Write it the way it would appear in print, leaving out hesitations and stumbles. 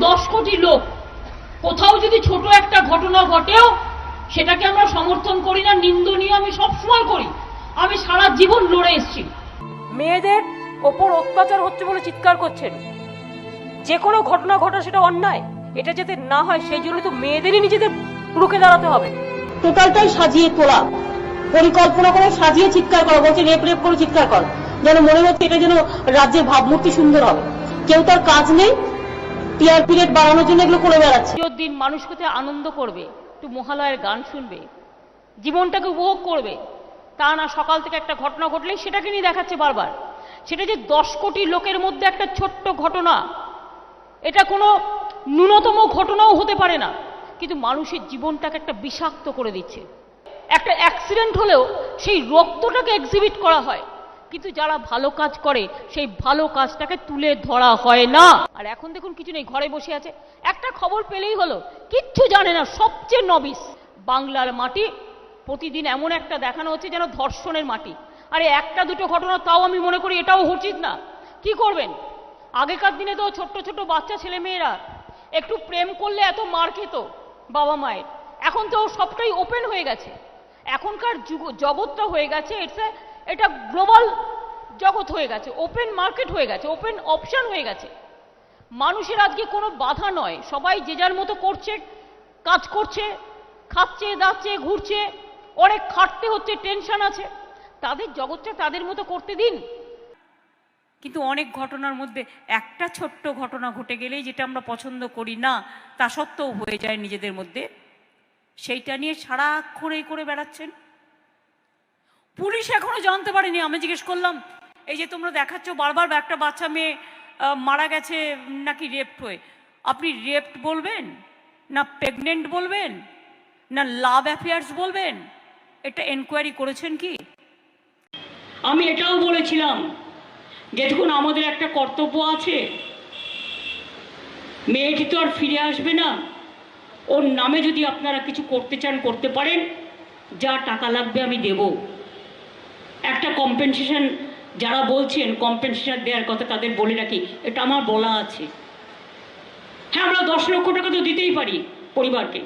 10 কোটি লোক, কোথাও যদি ছোট একটা ঘটনা ঘটেও সেটাকে আমরা সমর্থন করি না, নিন্দনীয় আমি সবসময় করি। আমি সারা জীবন লড়ে এসেছি। মেয়েদের ওপর অত্যাচার হচ্ছে বলে চিৎকার করছেন, যে কোনো ঘটনা ঘটা সেটা অন্যায়, এটা যাতে না হয় সেই জন্য তো মেয়েদেরই নিজেদের রুখে দাঁড়াতে হবে। টোটালটাই সাজিয়ে তোলা, পরিকল্পনা করে সাজিয়ে চিৎকার করা, বলছে রেপ রেপ করে চিৎকার কর, যেন মনে হচ্ছে এটা যেন রাজ্যের ভাবমূর্তি সুন্দর হবে। কেউ তার কাজ নেই, টিআরপি রেট বাড়ানোর জন্য এগুলো করে বেড়াচ্ছে। দিন মানুষ কোথায় আনন্দ করবে, একটু মহালয়ের গান শুনবে, জীবনটাকে উপভোগ করবে, তা না সকাল থেকে একটা ঘটনা ঘটলেই সেটাকে নিয়ে দেখাচ্ছে বারবার। সেটা যে 10 কোটি লোকের মধ্যে একটা ছোট্ট ঘটনা, এটা কোনো ন্যূনতম ঘটনাও হতে পারে না, কিন্তু মানুষের জীবনটাকে একটা বিষাক্ত করে দিচ্ছে। একটা অ্যাক্সিডেন্ট হলেও সেই রক্তটাকে এক্সিবিট করা হয়, কিন্তু যারা ভালো কাজ করে সেই ভালো কাজটাকে তুলে ধরা হয় না। আর এখন দেখুন কিছু নেই, ঘরে বসে আছে, একটা খবর পেলেই হলো, কিচ্ছু জানে না, সবচেয়ে নবিস। বাংলার মাটি প্রতিদিন এমন একটা দেখানো হচ্ছে যেন ধর্ষণের মাটি। আরে একটা দুটো ঘটনা তাও আমি মনে করি এটাও উচিত না। কি করবেন, আগেকার দিনে তো ছোট্ট ছোট্ট বাচ্চা ছেলে মেয়েরা একটু প্রেম করলে এত মার খেত বাবা মায়ের, এখন তো সবটাই ওপেন হয়ে গেছে। এখনকার জগৎটা হয়ে গেছে, এটা গ্লোবাল জগৎ হয়ে গেছে, ওপেন মার্কেট হয়ে গেছে, ওপেন অপশন হয়ে গেছে। মানুষের আজকে কোনো বাধা নয়, সবাই যে যার মতো করছে, কাজ করছে, খাচ্ছে দাচ্ছে ঘুরছে, অনেক খাটতে হচ্ছে, টেনশন আছে, তাদের জগৎটা তাদের মতো করতে দিন। কিন্তু অনেক ঘটনার মধ্যে একটা ছোট্ট ঘটনা ঘটে গেলেই, যেটা আমরা পছন্দ করি না তা সত্ত্বেও হয়ে যায় নিজেদের মধ্যে, সেইটা নিয়ে সারাক্ষণ এই করে বেড়াচ্ছেন। পুলিশ এখনো জানতে পারেনি। আমি জিজ্ঞেস করলাম, এই যে তোমরা দেখাচ্ছ বারবার একটা বাচ্চা মেয়ে মারা গেছে নাকি রেপ্ট হয়ে, আপনি রেপ্ট বলবেন না প্রেগনেন্ট বলবেন না লাভ অ্যাফেয়ার্স বলবেন? এটা এনকোয়ারি করেছেন কি? আমি এটাও বলেছিলাম যে দেখুন, আমাদের একটা কর্তব্য আছে, মেয়েটি তো আর ফিরে আসবে না, ওর নামে যদি আপনারা কিছু করতে চান করতে পারেন, যা টাকা লাগবে আমি দেব। একটা কম্পেনসেশন, যারা বলছেন কম্পেনসেশন দেওয়ার কথা তাদের বলে রাখি, এটা আমার বলা আছে। হ্যাঁ, আমরা 10 লক্ষ টাকা তো দিতেই পারি পরিবারকে,